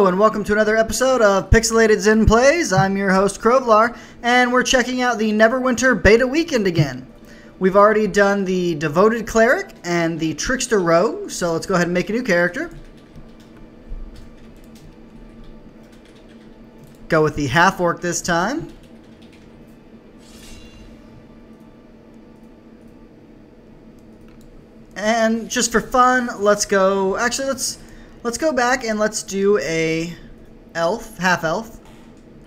Hello and welcome to another episode of Pixelated Zen Plays. I'm your host Krovlar, and we're checking out the Neverwinter beta weekend again. We've already done the Devoted Cleric and the Trickster Rogue, so let's go ahead and make a new character. Go with the Half-Orc this time. And just for fun, let's go, actually let's go back and let's do a elf, half-elf,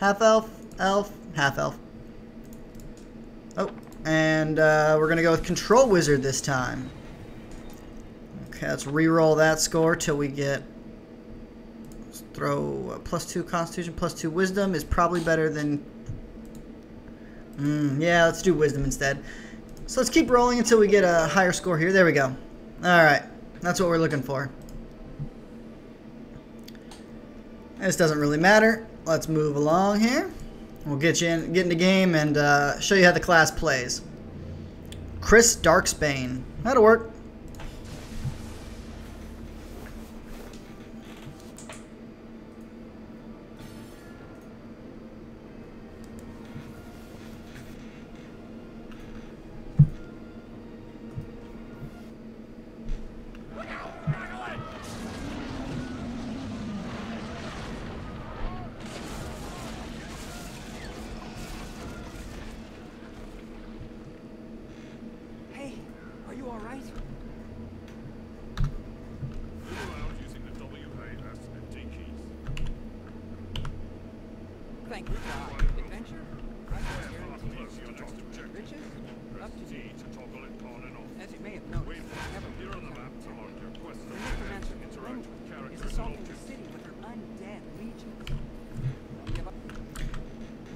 half-elf, elf, half-elf. Oh, and we're going to go with Control Wizard this time. Okay, let's re-roll that score till we get, let's throw a +2 Constitution, +2 Wisdom is probably better than, yeah, let's do Wisdom instead. So let's keep rolling until we get a higher score here. There we go. Alright, that's what we're looking for. This doesn't really matter. Let's move along here. We'll get in the game and show you how the class plays. Chris Darksbane. That'll work.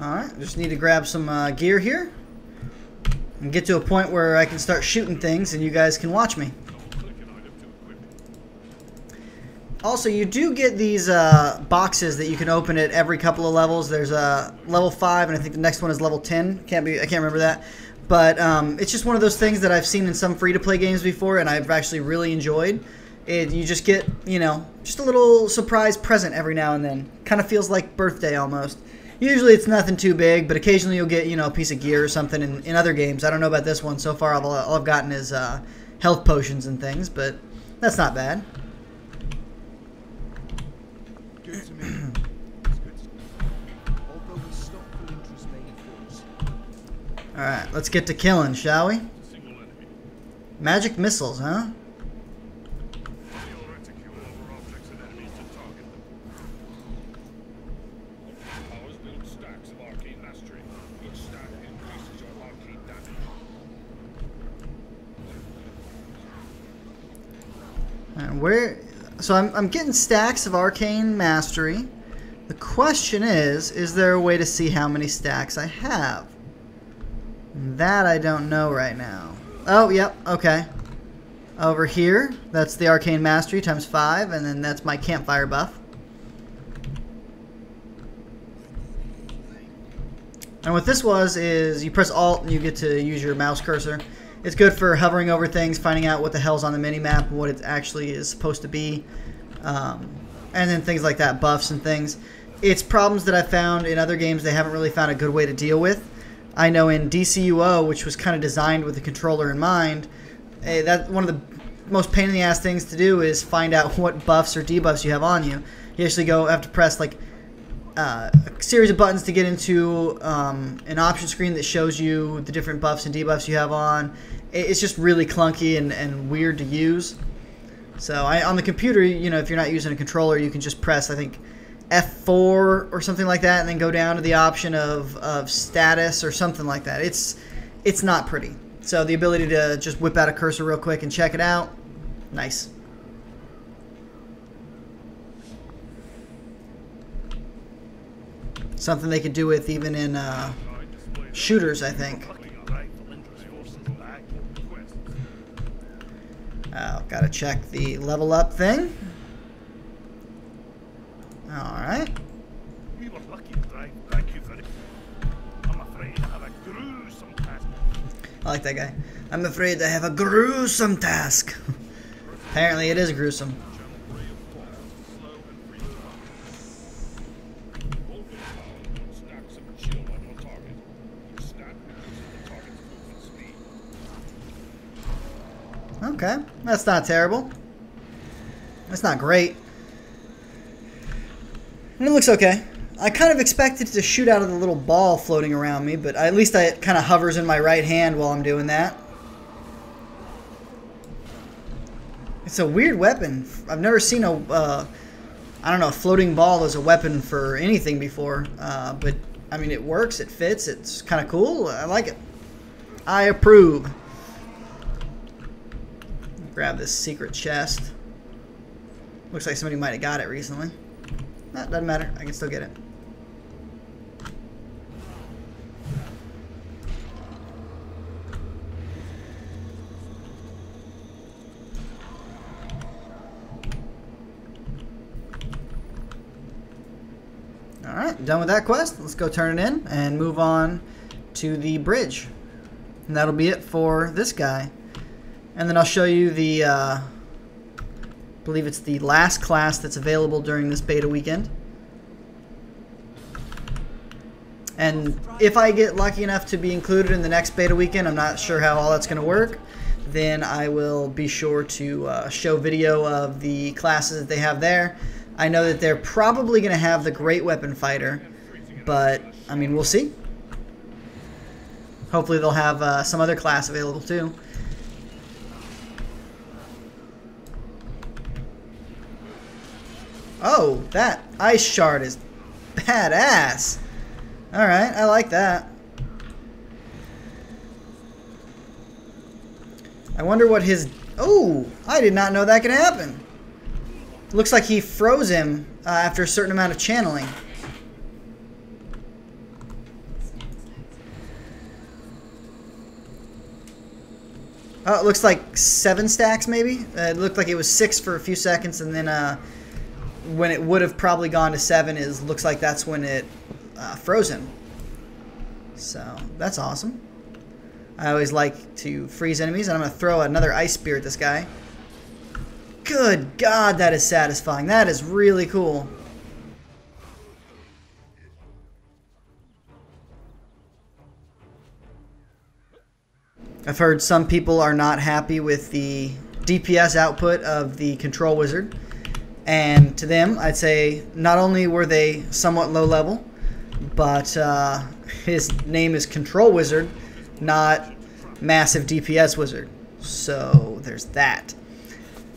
Alright, just need to grab some gear here and get to a point where I can start shooting things and you guys can watch me. Also, you do get these boxes that you can open at every couple of levels. There's a level 5 and I think the next one is level 10. I can't remember that. But it's just one of those things that I've seen in some free-to-play games before and I've actually really enjoyed. You just get, you know, just a little surprise present every now and then. Kind of feels like birthday almost. Usually it's nothing too big, but occasionally you'll get, you know, a piece of gear or something in other games. I don't know about this one. So far, all I've gotten is health potions and things, but that's not bad. Alright, let's get to killing, shall we? Magic missiles, huh? So I'm getting stacks of arcane mastery. The question is there a way to see how many stacks I have? That I don't know right now. Oh, yep, okay. Over here, that's the arcane mastery times 5, and then that's my campfire buff. And what this was is you press Alt and you get to use your mouse cursor. It's good for hovering over things, finding out what the hell's on the mini-map and what it actually is supposed to be. And then things like that, buffs and things. It's problems that I've found in other games they haven't really found a good way to deal with. I know in DCUO, which was kind of designed with the controller in mind, that one of the most pain in the ass things to do is find out what buffs or debuffs you have on you. You actually have to press like a series of buttons to get into an option screen that shows you the different buffs and debuffs you have on. It's just really clunky and weird to use. So on the computer, you know, if you're not using a controller, you can just press, I think, F4 or something like that, and then go down to the option of status or something like that. It's not pretty. So the ability to just whip out a cursor real quick and check it out, nice. Something they could do with even in shooters, I think. Oh, gotta check the level up thing. Alright. I like that guy. I'm afraid I have a gruesome task. Apparently it is gruesome. Okay, that's not terrible. That's not great. And it looks okay. I kind of expected to shoot out of the little ball floating around me, but at least it kind of hovers in my right hand while I'm doing that. It's a weird weapon. I've never seen a, I don't know, a floating ball as a weapon for anything before. But, I mean, it works, it fits, it's kind of cool. I like it. I approve. Grab this secret chest. Looks like somebody might have got it recently. That doesn't matter. I can still get it. Alright, done with that quest. Let's go turn it in and move on to the bridge. And that'll be it for this guy. And then I'll show you the, I believe it's the last class that's available during this beta weekend. And if I get lucky enough to be included in the next beta weekend, I'm not sure how all that's going to work, then I will be sure to show video of the classes that they have there. I know that they're probably going to have the Great Weapon Fighter, but, I mean, we'll see. Hopefully they'll have some other class available too. Oh, that ice shard is badass. Alright, I like that. I wonder what his... Oh, I did not know that could happen. Looks like he froze him after a certain amount of channeling. Oh, it looks like 7 stacks maybe. It looked like it was 6 for a few seconds, and then when it would have probably gone to 7 looks like that's when it froze him. So that's awesome. I always like to freeze enemies, and I'm going to throw another ice spear at this guy. Good God, that is satisfying. That is really cool. I've heard some people are not happy with the DPS output of the Control Wizard. And to them, I'd say not only were they somewhat low level, but his name is Control Wizard, not Massive DPS Wizard. So there's that.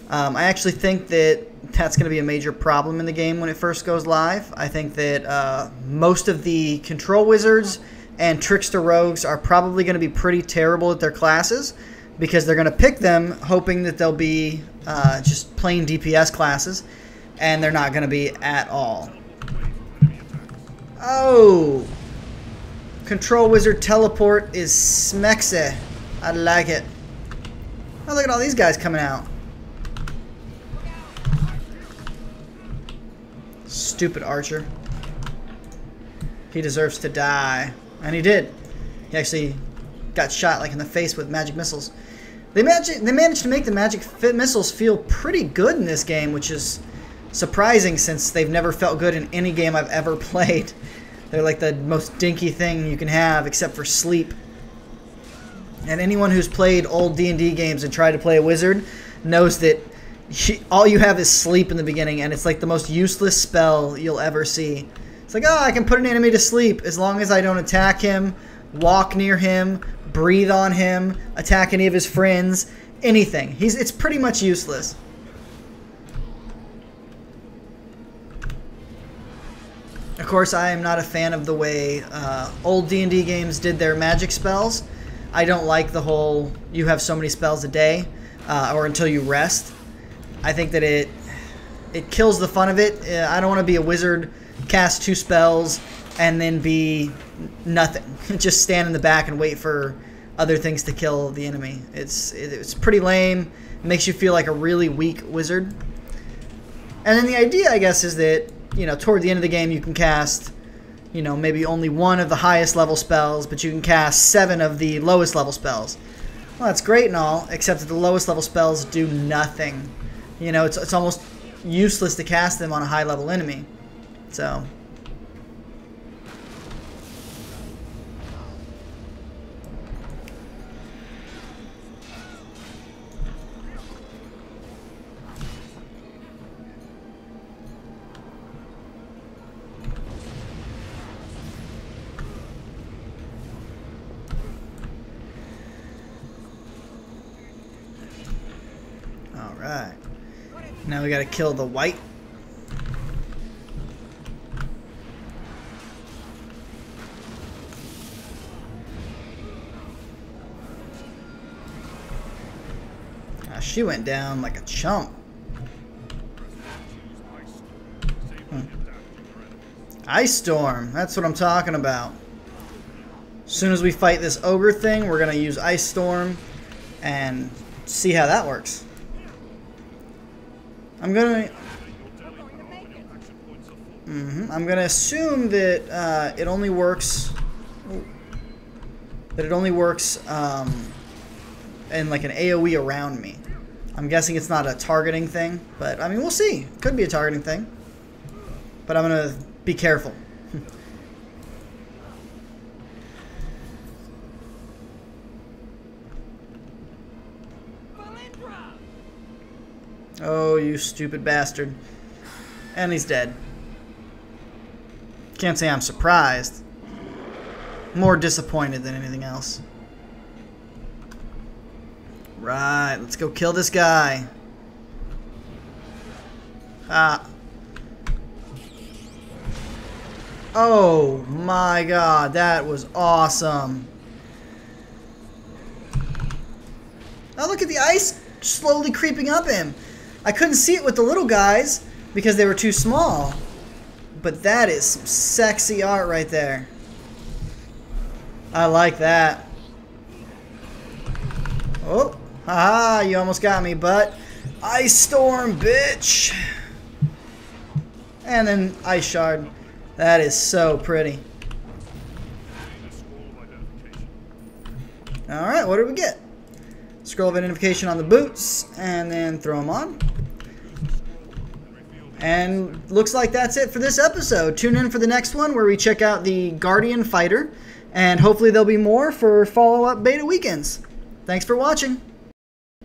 I actually think that that's going to be a major problem in the game when it first goes live. I think that most of the Control Wizards and Trickster Rogues are probably going to be pretty terrible at their classes, because they're going to pick them hoping that they'll be just plain DPS classes, and they're not going to be at all. Oh! Control Wizard Teleport is smexe. I like it. Oh, look at all these guys coming out. Stupid archer. He deserves to die. And he did. He actually got shot like in the face with magic missiles. They managed to make the magic missiles feel pretty good in this game, which is surprising since they've never felt good in any game I've ever played. They're like the most dinky thing you can have, except for sleep. And anyone who's played old D&D games and tried to play a wizard knows that all you have is sleep in the beginning, and it's like the most useless spell you'll ever see. It's like, oh, I can put an enemy to sleep as long as I don't attack him, walk near him, breathe on him, attack any of his friends, anything. It's pretty much useless. Of course, I am not a fan of the way old D&D games did their magic spells. I don't like the whole, you have so many spells a day, or until you rest. I think that it kills the fun of it. I don't want to be a wizard, cast 2 spells, and then be nothing. Just stand in the back and wait for other things to kill the enemy. It's pretty lame. It makes you feel like a really weak wizard. And then the idea, I guess, is that, you know, toward the end of the game you can cast, you know, maybe only 1 of the highest level spells, but you can cast 7 of the lowest level spells. Well, that's great and all, except that the lowest level spells do nothing. You know, it's almost useless to cast them on a high level enemy. So Alright. Now we gotta kill the white. She went down like a chump. Ice Storm, that's what I'm talking about. As soon as we fight this ogre thing, we're gonna use Ice Storm and see how that works. I'm gonna assume that it only works. That it only works in like an AOE around me. I'm guessing it's not a targeting thing, but I mean we'll see. Could be a targeting thing, but I'm gonna be careful. Oh, you stupid bastard. And he's dead. Can't say I'm surprised. More disappointed than anything else. Right, let's go kill this guy. Ah. Oh my god, that was awesome. Oh, look at the ice slowly creeping up him. I couldn't see it with the little guys because they were too small. But that is some sexy art right there. I like that. Oh, haha, you almost got me, but Ice Storm, bitch. And then Ice Shard. That is so pretty. Alright, what did we get? Scroll of identification on the boots, and then throw them on. And looks like that's it for this episode. Tune in for the next one where we check out the Guardian Fighter, and hopefully there'll be more for follow-up beta weekends. Thanks for watching.